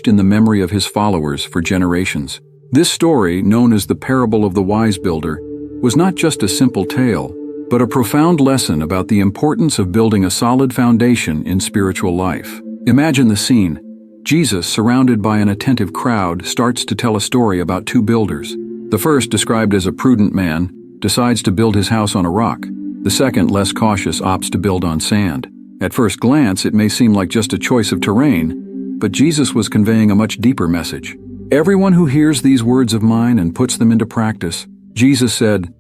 in the memory of his followers for generations. This story, known as the parable of the wise builder, was not just a simple tale, but a profound lesson about the importance of building a solid foundation in spiritual life. Imagine the scene. Jesus, surrounded by an attentive crowd, starts to tell a story about two builders. The first, described as a prudent man, decides to build his house on a rock. The second, less cautious, opts to build on sand. At first glance, it may seem like just a choice of terrain, but Jesus was conveying a much deeper message. Everyone who hears these words of mine and puts them into practice, Jesus said,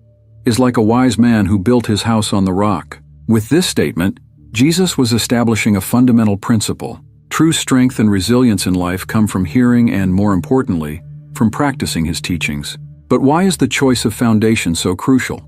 is like a wise man who built his house on the rock. With this statement, Jesus was establishing a fundamental principle. True strength and resilience in life come from hearing and, more importantly, from practicing his teachings. But why is the choice of foundation so crucial?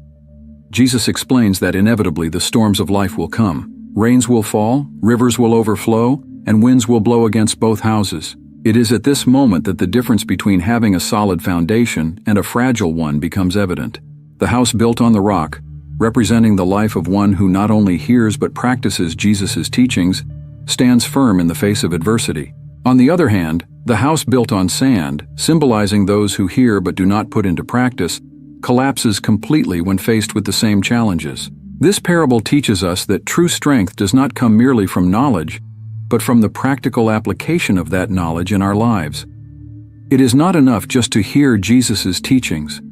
Jesus explains that inevitably the storms of life will come. Rains will fall, rivers will overflow, and winds will blow against both houses. It is at this moment that the difference between having a solid foundation and a fragile one becomes evident. The house built on the rock, representing the life of one who not only hears but practices Jesus' teachings, stands firm in the face of adversity. On the other hand, the house built on sand, symbolizing those who hear but do not put into practice, collapses completely when faced with the same challenges. This parable teaches us that true strength does not come merely from knowledge, but from the practical application of that knowledge in our lives. It is not enough just to hear Jesus' teachings.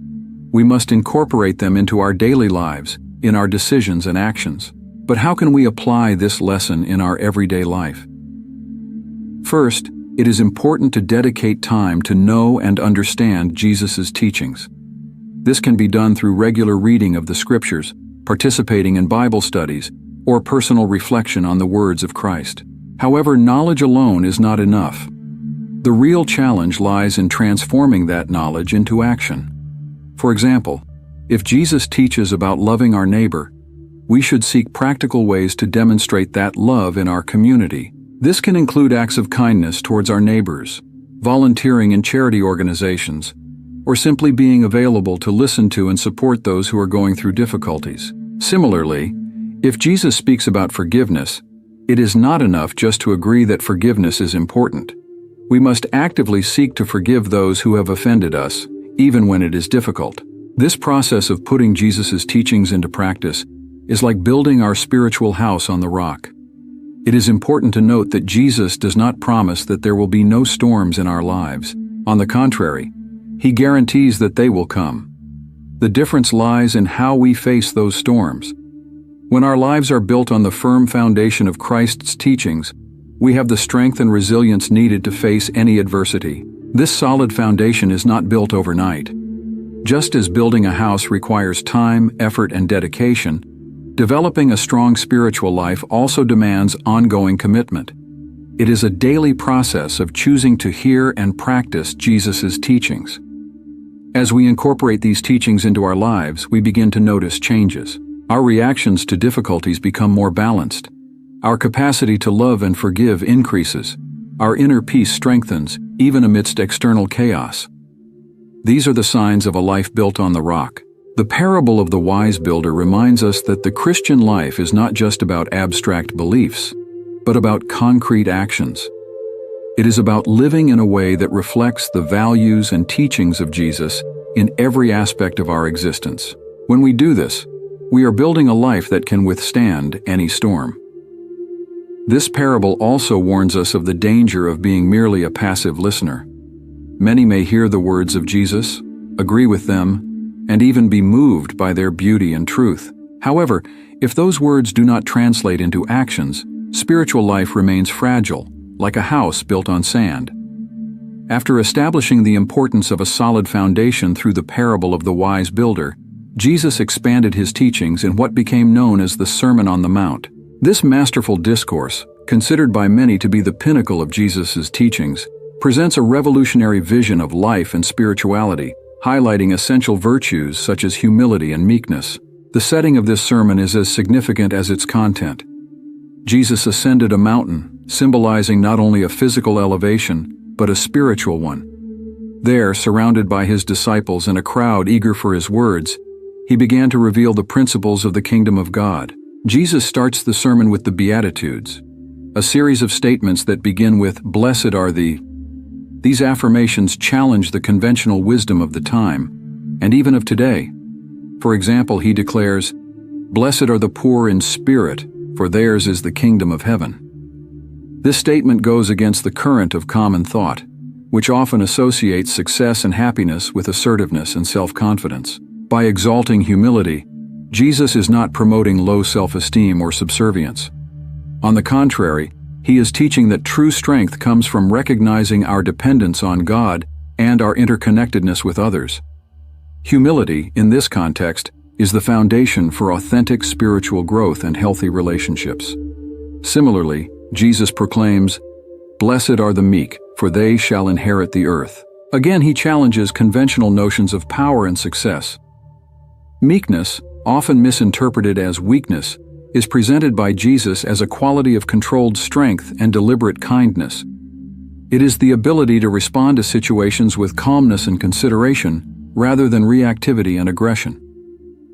We must incorporate them into our daily lives, in our decisions and actions. But how can we apply this lesson in our everyday life? First, it is important to dedicate time to know and understand Jesus' teachings. This can be done through regular reading of the Scriptures, participating in Bible studies, or personal reflection on the words of Christ. However, knowledge alone is not enough. The real challenge lies in transforming that knowledge into action. For example, if Jesus teaches about loving our neighbor, we should seek practical ways to demonstrate that love in our community. This can include acts of kindness towards our neighbors, volunteering in charity organizations, or simply being available to listen to and support those who are going through difficulties. Similarly, if Jesus speaks about forgiveness, it is not enough just to agree that forgiveness is important. We must actively seek to forgive those who have offended us, even when it is difficult. This process of putting Jesus' teachings into practice is like building our spiritual house on the rock. It is important to note that Jesus does not promise that there will be no storms in our lives. On the contrary, he guarantees that they will come. The difference lies in how we face those storms. When our lives are built on the firm foundation of Christ's teachings, we have the strength and resilience needed to face any adversity. This solid foundation is not built overnight. Just as building a house requires time, effort, and dedication, developing a strong spiritual life also demands ongoing commitment. It is a daily process of choosing to hear and practice Jesus' teachings. As we incorporate these teachings into our lives, we begin to notice changes. Our reactions to difficulties become more balanced. Our capacity to love and forgive increases. Our inner peace strengthens, even amidst external chaos. These are the signs of a life built on the rock. The parable of the wise builder reminds us that the Christian life is not just about abstract beliefs, but about concrete actions. It is about living in a way that reflects the values and teachings of Jesus in every aspect of our existence. When we do this, we are building a life that can withstand any storm. This parable also warns us of the danger of being merely a passive listener. Many may hear the words of Jesus, agree with them, and even be moved by their beauty and truth. However, if those words do not translate into actions, spiritual life remains fragile, like a house built on sand. After establishing the importance of a solid foundation through the parable of the wise builder, Jesus expanded his teachings in what became known as the Sermon on the Mount. This masterful discourse, considered by many to be the pinnacle of Jesus' teachings, presents a revolutionary vision of life and spirituality, highlighting essential virtues such as humility and meekness. The setting of this sermon is as significant as its content. Jesus ascended a mountain, symbolizing not only a physical elevation, but a spiritual one. There, surrounded by his disciples and a crowd eager for his words, he began to reveal the principles of the kingdom of God. Jesus starts the sermon with the Beatitudes, a series of statements that begin with "Blessed are the," These affirmations challenge the conventional wisdom of the time, and even of today. For example, he declares, "Blessed are the poor in spirit, for theirs is the kingdom of heaven." This statement goes against the current of common thought, which often associates success and happiness with assertiveness and self-confidence. By exalting humility, Jesus is not promoting low self-esteem or subservience. On the contrary, he is teaching that true strength comes from recognizing our dependence on God and our interconnectedness with others. Humility, in this context, is the foundation for authentic spiritual growth and healthy relationships. Similarly, Jesus proclaims, "Blessed are the meek, for they shall inherit the earth." Again, he challenges conventional notions of power and success. Meekness, often misinterpreted as weakness, is presented by Jesus as a quality of controlled strength and deliberate kindness. It is the ability to respond to situations with calmness and consideration, rather than reactivity and aggression.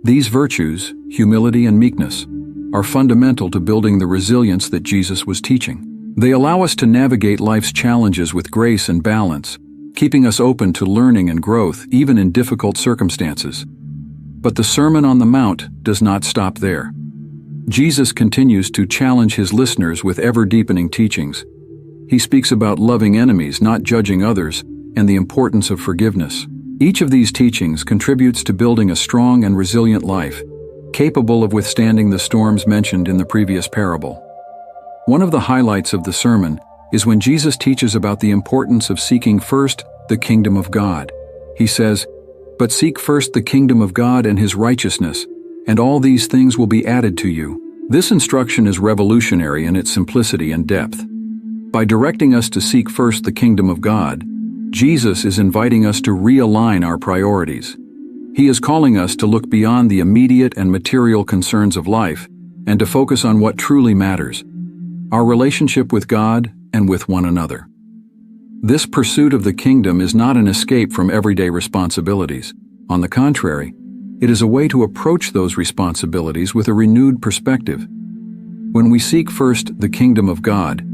These virtues, humility and meekness, are fundamental to building the resilience that Jesus was teaching. They allow us to navigate life's challenges with grace and balance, keeping us open to learning and growth even in difficult circumstances. But the Sermon on the Mount does not stop there. Jesus continues to challenge his listeners with ever-deepening teachings. He speaks about loving enemies, not judging others, and the importance of forgiveness. Each of these teachings contributes to building a strong and resilient life, capable of withstanding the storms mentioned in the previous parable. One of the highlights of the sermon is when Jesus teaches about the importance of seeking first the kingdom of God. He says, "But seek first the kingdom of God and his righteousness, and all these things will be added to you." This instruction is revolutionary in its simplicity and depth. By directing us to seek first the kingdom of God, Jesus is inviting us to realign our priorities. He is calling us to look beyond the immediate and material concerns of life and to focus on what truly matters: our relationship with God and with one another. This pursuit of the kingdom is not an escape from everyday responsibilities. On the contrary, it is a way to approach those responsibilities with a renewed perspective. When we seek first the kingdom of God,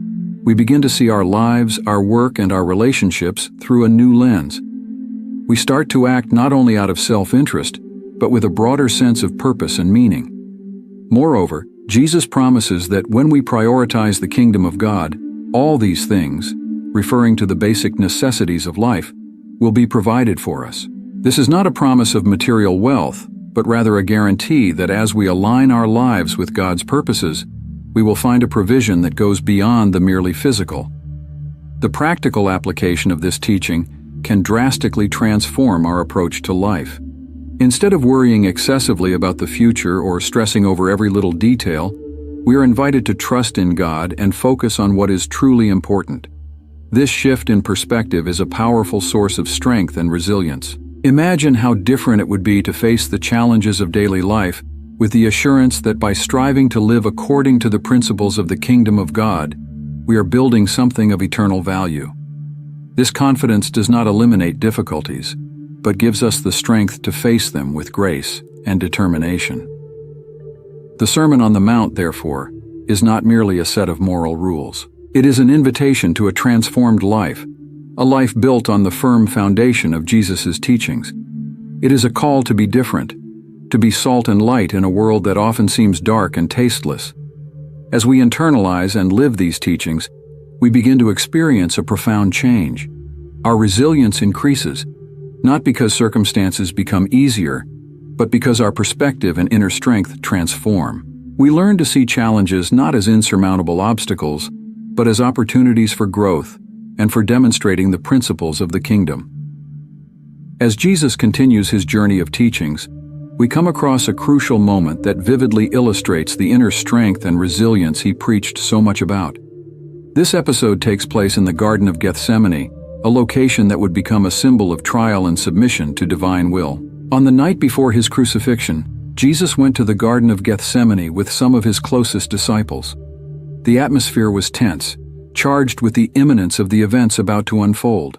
we begin to see our lives, our work, and our relationships through a new lens. We start to act not only out of self-interest, but with a broader sense of purpose and meaning. Moreover, Jesus promises that when we prioritize the kingdom of God, all these things, referring to the basic necessities of life, will be provided for us. This is not a promise of material wealth, but rather a guarantee that as we align our lives with God's purposes, we will find a provision that goes beyond the merely physical. The practical application of this teaching can drastically transform our approach to life. Instead of worrying excessively about the future or stressing over every little detail, we are invited to trust in God and focus on what is truly important. This shift in perspective is a powerful source of strength and resilience. Imagine how different it would be to face the challenges of daily life with the assurance that by striving to live according to the principles of the kingdom of God, we are building something of eternal value. This confidence does not eliminate difficulties, but gives us the strength to face them with grace and determination. The Sermon on the Mount, therefore, is not merely a set of moral rules. It is an invitation to a transformed life, a life built on the firm foundation of Jesus' teachings. It is a call to be different, to be salt and light in a world that often seems dark and tasteless. As we internalize and live these teachings, we begin to experience a profound change. Our resilience increases, not because circumstances become easier, but because our perspective and inner strength transform. We learn to see challenges not as insurmountable obstacles, but as opportunities for growth and for demonstrating the principles of the kingdom. As Jesus continues his journey of teachings, we come across a crucial moment that vividly illustrates the inner strength and resilience he preached so much about. This episode takes place in the Garden of Gethsemane, a location that would become a symbol of trial and submission to divine will. On the night before his crucifixion, Jesus went to the Garden of Gethsemane with some of his closest disciples. The atmosphere was tense, charged with the imminence of the events about to unfold.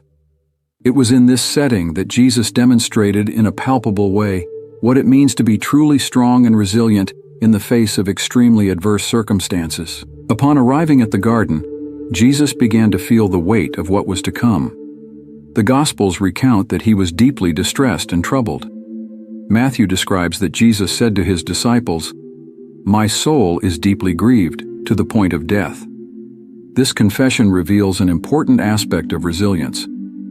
It was in this setting that Jesus demonstrated in a palpable way what it means to be truly strong and resilient in the face of extremely adverse circumstances. Upon arriving at the garden, Jesus began to feel the weight of what was to come. The Gospels recount that he was deeply distressed and troubled. Matthew describes that Jesus said to his disciples, "My soul is deeply grieved, to the point of death." This confession reveals an important aspect of resilience.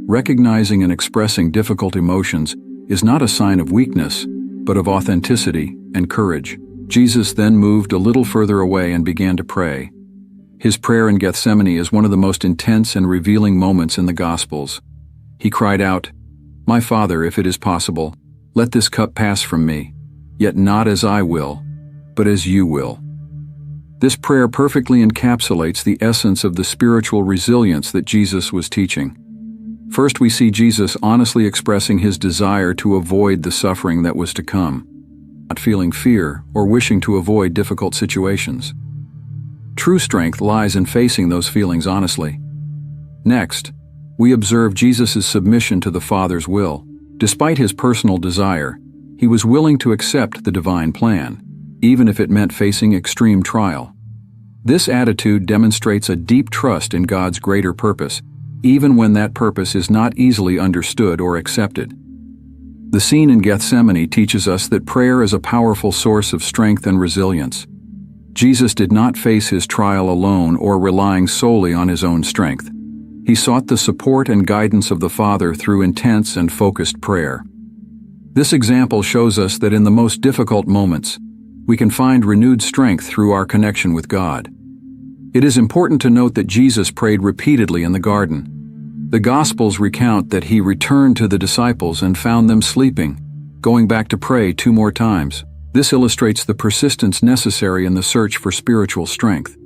Recognizing and expressing difficult emotions is not a sign of weakness, but of authenticity and courage. Jesus then moved a little further away and began to pray. His prayer in Gethsemane is one of the most intense and revealing moments in the Gospels. He cried out, "My Father, if it is possible, let this cup pass from me, yet not as I will, but as you will." This prayer perfectly encapsulates the essence of the spiritual resilience that Jesus was teaching. First, we see Jesus honestly expressing his desire to avoid the suffering that was to come, not feeling fear or wishing to avoid difficult situations. True strength lies in facing those feelings honestly. Next, we observe Jesus' submission to the Father's will. Despite his personal desire, he was willing to accept the divine plan, even if it meant facing extreme trial. This attitude demonstrates a deep trust in God's greater purpose, even when that purpose is not easily understood or accepted. The scene in Gethsemane teaches us that prayer is a powerful source of strength and resilience. Jesus did not face his trial alone or relying solely on his own strength. He sought the support and guidance of the Father through intense and focused prayer. This example shows us that in the most difficult moments, we can find renewed strength through our connection with God. It is important to note that Jesus prayed repeatedly in the garden. The Gospels recount that he returned to the disciples and found them sleeping, going back to pray 2 more times. This illustrates the persistence necessary in the search for spiritual strength.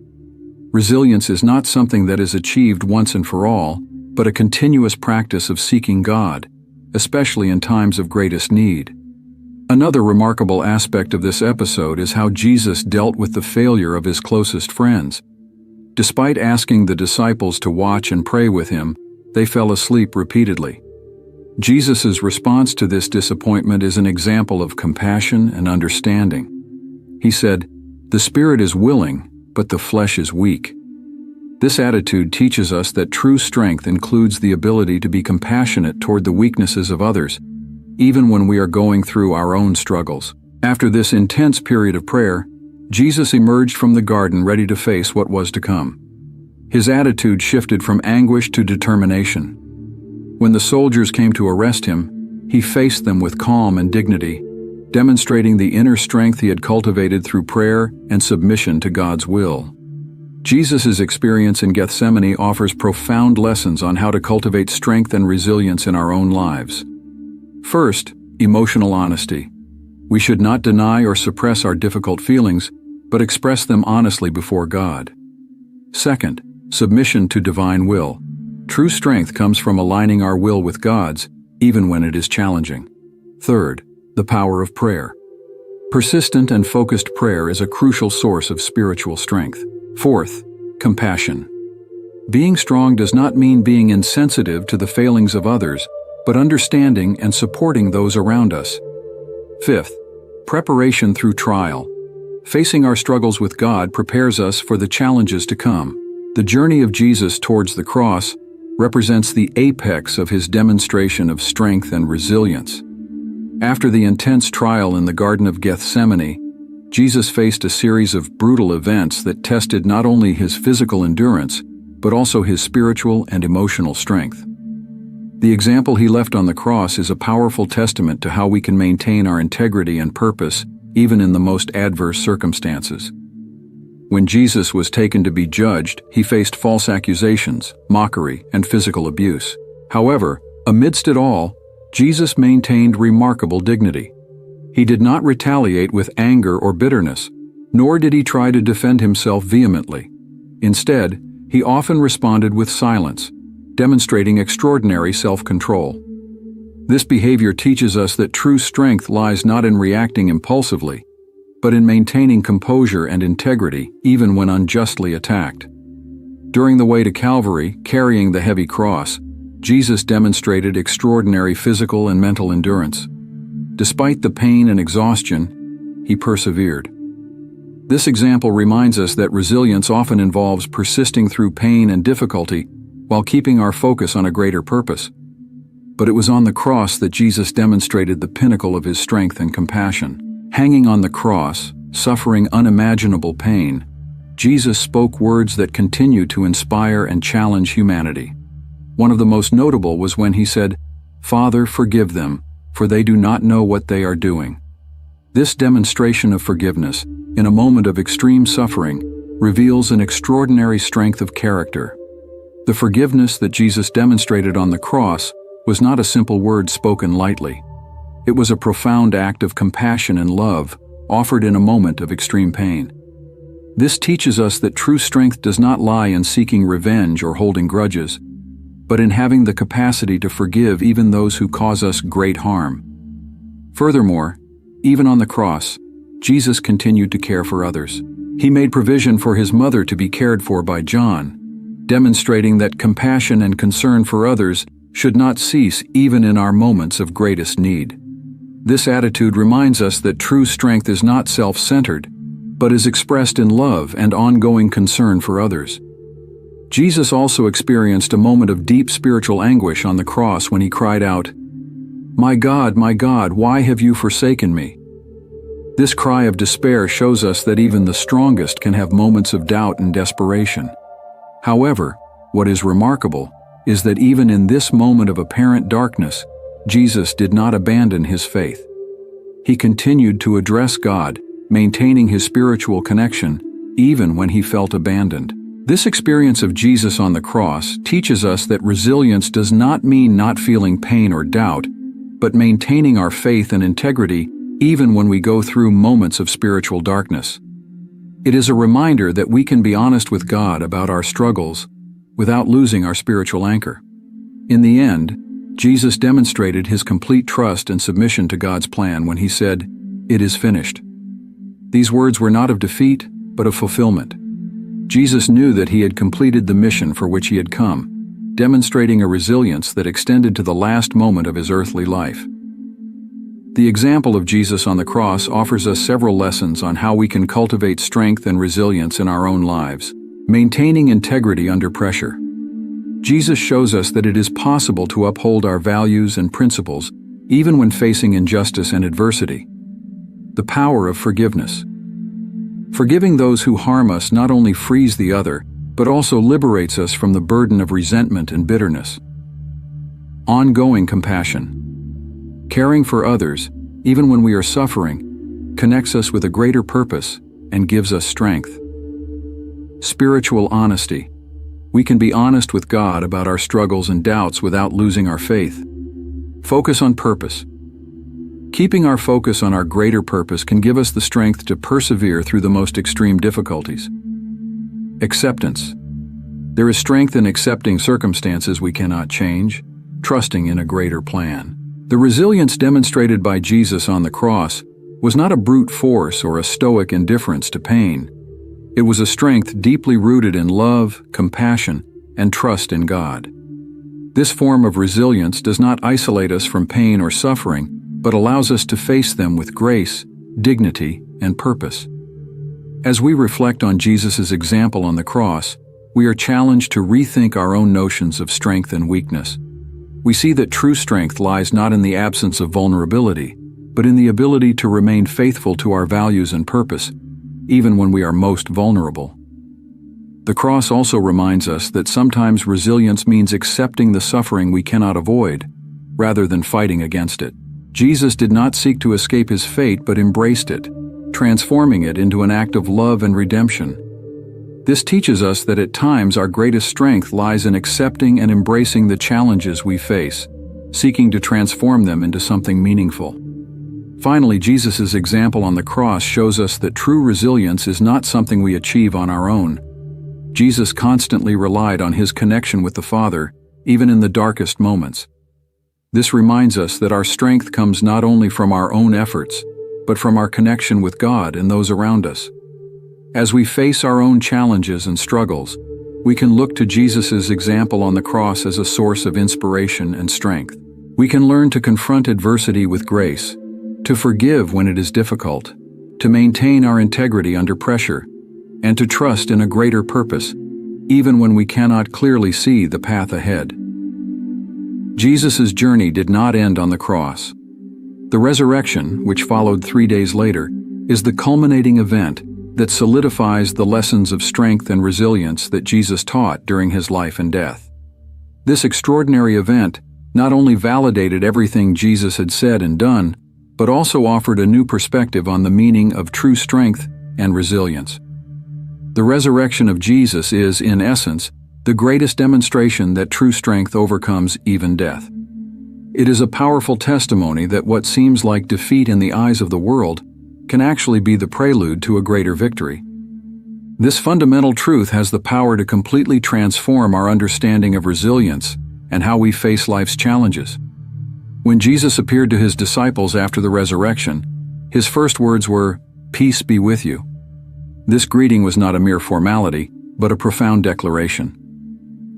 Resilience is not something that is achieved once and for all, but a continuous practice of seeking God, especially in times of greatest need. Another remarkable aspect of this episode is how Jesus dealt with the failure of his closest friends. Despite asking the disciples to watch and pray with him, they fell asleep repeatedly. Jesus' response to this disappointment is an example of compassion and understanding. He said, "The spirit is willing, but the flesh is weak." This attitude teaches us that true strength includes the ability to be compassionate toward the weaknesses of others, even when we are going through our own struggles. After this intense period of prayer, Jesus emerged from the garden ready to face what was to come. His attitude shifted from anguish to determination. When the soldiers came to arrest him, he faced them with calm and dignity, demonstrating the inner strength he had cultivated through prayer and submission to God's will. Jesus' experience in Gethsemane offers profound lessons on how to cultivate strength and resilience in our own lives. First, emotional honesty. We should not deny or suppress our difficult feelings, but express them honestly before God. Second, submission to divine will. True strength comes from aligning our will with God's, even when it is challenging. Third, the power of prayer. Persistent and focused prayer is a crucial source of spiritual strength. Fourth, compassion. Being strong does not mean being insensitive to the failings of others, but understanding and supporting those around us. Fifth, preparation through trial. Facing our struggles with God prepares us for the challenges to come. The journey of Jesus towards the cross represents the apex of his demonstration of strength and resilience. After the intense trial in the Garden of Gethsemane, Jesus faced a series of brutal events that tested not only his physical endurance, but also his spiritual and emotional strength. The example he left on the cross is a powerful testament to how we can maintain our integrity and purpose even in the most adverse circumstances. When Jesus was taken to be judged, he faced false accusations, mockery, and physical abuse. However, amidst it all, Jesus maintained remarkable dignity. He did not retaliate with anger or bitterness, nor did he try to defend himself vehemently. Instead, he often responded with silence, demonstrating extraordinary self-control. This behavior teaches us that true strength lies not in reacting impulsively, but in maintaining composure and integrity even when unjustly attacked. During the way to Calvary, carrying the heavy cross, Jesus demonstrated extraordinary physical and mental endurance. Despite the pain and exhaustion, he persevered. This example reminds us that resilience often involves persisting through pain and difficulty while keeping our focus on a greater purpose. But it was on the cross that Jesus demonstrated the pinnacle of his strength and compassion. Hanging on the cross, suffering unimaginable pain, Jesus spoke words that continue to inspire and challenge humanity. One of the most notable was when he said, "Father, forgive them, for they do not know what they are doing." This demonstration of forgiveness, in a moment of extreme suffering, reveals an extraordinary strength of character. The forgiveness that Jesus demonstrated on the cross was not a simple word spoken lightly. It was a profound act of compassion and love, offered in a moment of extreme pain. This teaches us that true strength does not lie in seeking revenge or holding grudges, but in having the capacity to forgive even those who cause us great harm. Furthermore, even on the cross, Jesus continued to care for others. He made provision for his mother to be cared for by John, demonstrating that compassion and concern for others should not cease even in our moments of greatest need. This attitude reminds us that true strength is not self-centered, but is expressed in love and ongoing concern for others. Jesus also experienced a moment of deep spiritual anguish on the cross when he cried out, my God, why have you forsaken me?" This cry of despair shows us that even the strongest can have moments of doubt and desperation. However, what is remarkable is that even in this moment of apparent darkness, Jesus did not abandon his faith. He continued to address God, maintaining his spiritual connection, even when he felt abandoned. This experience of Jesus on the cross teaches us that resilience does not mean not feeling pain or doubt, but maintaining our faith and integrity even when we go through moments of spiritual darkness. It is a reminder that we can be honest with God about our struggles without losing our spiritual anchor. In the end, Jesus demonstrated his complete trust and submission to God's plan when he said, "It is finished." These words were not of defeat, but of fulfillment. Jesus knew that he had completed the mission for which he had come, demonstrating a resilience that extended to the last moment of his earthly life. The example of Jesus on the cross offers us several lessons on how we can cultivate strength and resilience in our own lives. Maintaining integrity under pressure. Jesus shows us that it is possible to uphold our values and principles even when facing injustice and adversity. The power of forgiveness. Forgiving those who harm us not only frees the other, but also liberates us from the burden of resentment and bitterness. Ongoing compassion. Caring for others, even when we are suffering, connects us with a greater purpose and gives us strength. Spiritual honesty. We can be honest with God about our struggles and doubts without losing our faith. Focus on purpose. Keeping our focus on our greater purpose can give us the strength to persevere through the most extreme difficulties. Acceptance. There is strength in accepting circumstances we cannot change, trusting in a greater plan. The resilience demonstrated by Jesus on the cross was not a brute force or a stoic indifference to pain. It was a strength deeply rooted in love, compassion, and trust in God. This form of resilience does not isolate us from pain or suffering, but allows us to face them with grace, dignity, and purpose. As we reflect on Jesus' example on the cross, we are challenged to rethink our own notions of strength and weakness. We see that true strength lies not in the absence of vulnerability, but in the ability to remain faithful to our values and purpose, even when we are most vulnerable. The cross also reminds us that sometimes resilience means accepting the suffering we cannot avoid, rather than fighting against it. Jesus did not seek to escape his fate but embraced it, transforming it into an act of love and redemption. This teaches us that at times our greatest strength lies in accepting and embracing the challenges we face, seeking to transform them into something meaningful. Finally, Jesus' example on the cross shows us that true resilience is not something we achieve on our own. Jesus constantly relied on his connection with the Father, even in the darkest moments. This reminds us that our strength comes not only from our own efforts, but from our connection with God and those around us. As we face our own challenges and struggles, we can look to Jesus' example on the cross as a source of inspiration and strength. We can learn to confront adversity with grace, to forgive when it is difficult, to maintain our integrity under pressure, and to trust in a greater purpose, even when we cannot clearly see the path ahead. Jesus' journey did not end on the cross. The resurrection, which followed 3 days later, is the culminating event that solidifies the lessons of strength and resilience that Jesus taught during his life and death. This extraordinary event not only validated everything Jesus had said and done, but also offered a new perspective on the meaning of true strength and resilience. The resurrection of Jesus is, in essence, the greatest demonstration that true strength overcomes even death. It is a powerful testimony that what seems like defeat in the eyes of the world can actually be the prelude to a greater victory. This fundamental truth has the power to completely transform our understanding of resilience and how we face life's challenges. When Jesus appeared to his disciples after the resurrection, his first words were, "Peace be with you." This greeting was not a mere formality, but a profound declaration.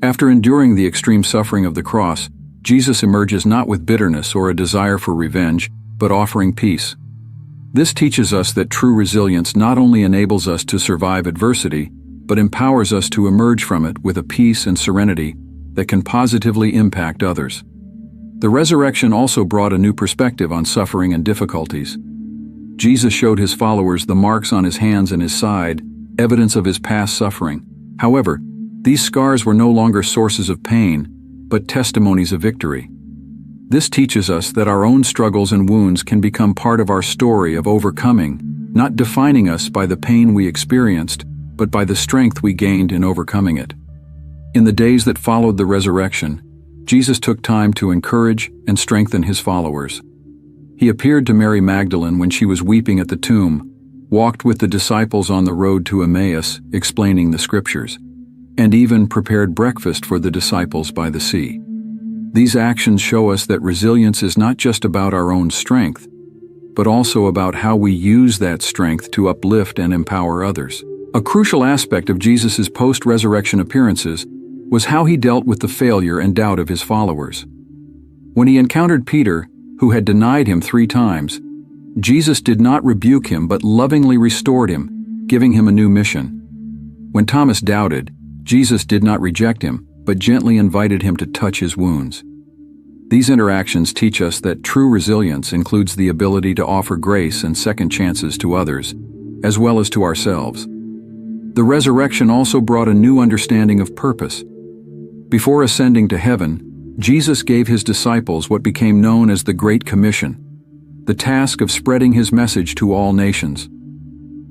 After enduring the extreme suffering of the cross, Jesus emerges not with bitterness or a desire for revenge, but offering peace. This teaches us that true resilience not only enables us to survive adversity, but empowers us to emerge from it with a peace and serenity that can positively impact others. The resurrection also brought a new perspective on suffering and difficulties. Jesus showed his followers the marks on his hands and his side, evidence of his past suffering. However, these scars were no longer sources of pain, but testimonies of victory. This teaches us that our own struggles and wounds can become part of our story of overcoming, not defining us by the pain we experienced, but by the strength we gained in overcoming it. In the days that followed the resurrection, Jesus took time to encourage and strengthen his followers. He appeared to Mary Magdalene when she was weeping at the tomb, walked with the disciples on the road to Emmaus, explaining the scriptures, and even prepared breakfast for the disciples by the sea. These actions show us that resilience is not just about our own strength, but also about how we use that strength to uplift and empower others. A crucial aspect of Jesus' post-resurrection appearances was how he dealt with the failure and doubt of his followers. When he encountered Peter, who had denied him 3 times, Jesus did not rebuke him but lovingly restored him, giving him a new mission. When Thomas doubted, Jesus did not reject him, but gently invited him to touch his wounds. These interactions teach us that true resilience includes the ability to offer grace and second chances to others, as well as to ourselves. The resurrection also brought a new understanding of purpose. Before ascending to heaven, Jesus gave his disciples what became known as the Great Commission, the task of spreading his message to all nations.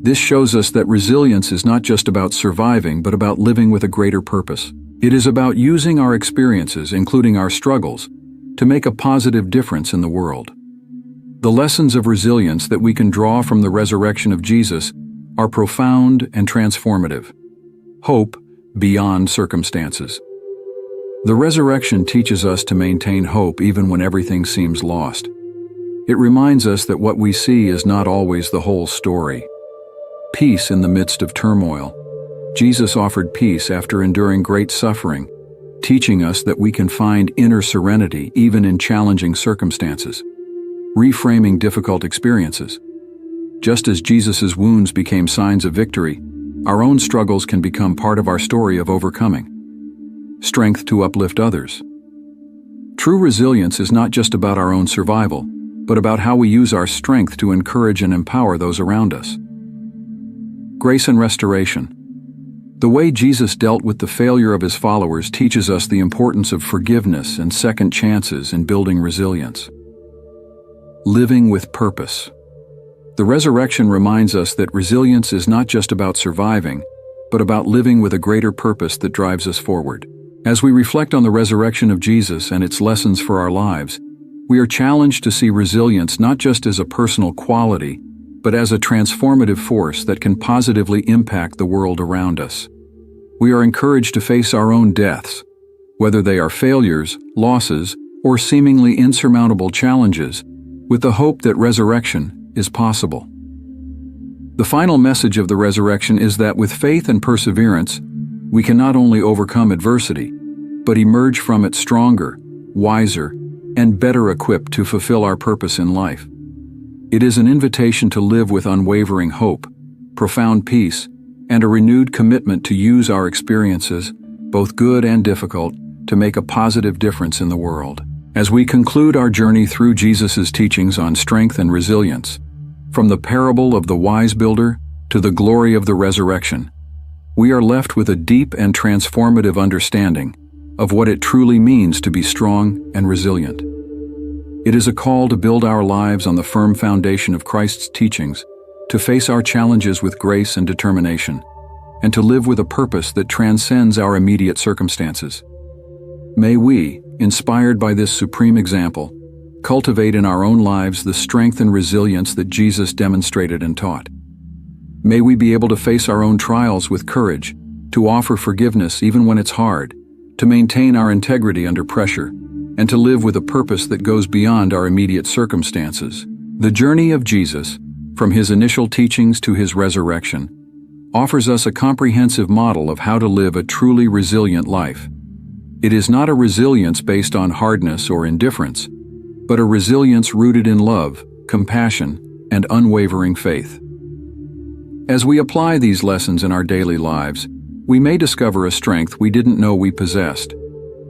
This shows us that resilience is not just about surviving, but about living with a greater purpose. It is about using our experiences, including our struggles, to make a positive difference in the world. The lessons of resilience that we can draw from the resurrection of Jesus are profound and transformative. Hope beyond circumstances. The resurrection teaches us to maintain hope even when everything seems lost. It reminds us that what we see is not always the whole story. Peace in the midst of turmoil. Jesus offered peace after enduring great suffering, teaching us that we can find inner serenity even in challenging circumstances. Reframing difficult experiences. Just as Jesus' wounds became signs of victory, our own struggles can become part of our story of overcoming. Strength to uplift others. True resilience is not just about our own survival, but about how we use our strength to encourage and empower those around us. Grace and restoration. The way Jesus dealt with the failure of his followers teaches us the importance of forgiveness and second chances in building resilience. Living with purpose. The resurrection reminds us that resilience is not just about surviving, but about living with a greater purpose that drives us forward. As we reflect on the resurrection of Jesus and its lessons for our lives, we are challenged to see resilience not just as a personal quality, but as a transformative force that can positively impact the world around us. We are encouraged to face our own deaths, whether they are failures, losses, or seemingly insurmountable challenges, with the hope that resurrection is possible. The final message of the resurrection is that with faith and perseverance, we can not only overcome adversity, but emerge from it stronger, wiser, and better equipped to fulfill our purpose in life. It is an invitation to live with unwavering hope, profound peace, and a renewed commitment to use our experiences, both good and difficult, to make a positive difference in the world. As we conclude our journey through Jesus' teachings on strength and resilience, from the parable of the wise builder to the glory of the resurrection, we are left with a deep and transformative understanding of what it truly means to be strong and resilient. It is a call to build our lives on the firm foundation of Christ's teachings, to face our challenges with grace and determination, and to live with a purpose that transcends our immediate circumstances. May we, inspired by this supreme example, cultivate in our own lives the strength and resilience that Jesus demonstrated and taught. May we be able to face our own trials with courage, to offer forgiveness even when it's hard, to maintain our integrity under pressure, and to live with a purpose that goes beyond our immediate circumstances. The journey of Jesus, from his initial teachings to his resurrection, offers us a comprehensive model of how to live a truly resilient life. It is not a resilience based on hardness or indifference, but a resilience rooted in love, compassion, and unwavering faith. As we apply these lessons in our daily lives, we may discover a strength we didn't know we possessed.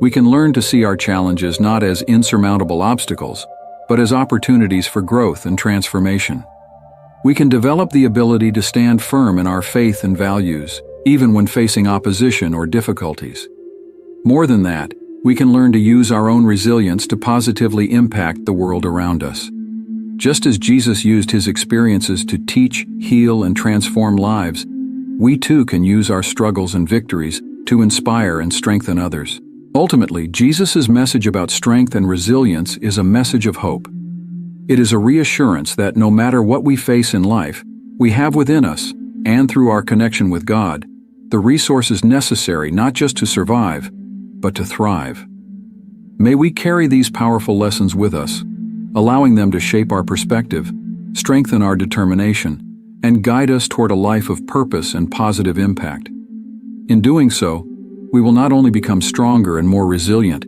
We can learn to see our challenges not as insurmountable obstacles, but as opportunities for growth and transformation. We can develop the ability to stand firm in our faith and values, even when facing opposition or difficulties. More than that, we can learn to use our own resilience to positively impact the world around us. Just as Jesus used his experiences to teach, heal, and transform lives, we too can use our struggles and victories to inspire and strengthen others. Ultimately, Jesus' message about strength and resilience is a message of hope. It is a reassurance that no matter what we face in life, we have within us, and through our connection with God, the resources necessary not just to survive, but to thrive. May we carry these powerful lessons with us, allowing them to shape our perspective, strengthen our determination, and guide us toward a life of purpose and positive impact. In doing so, we will not only become stronger and more resilient,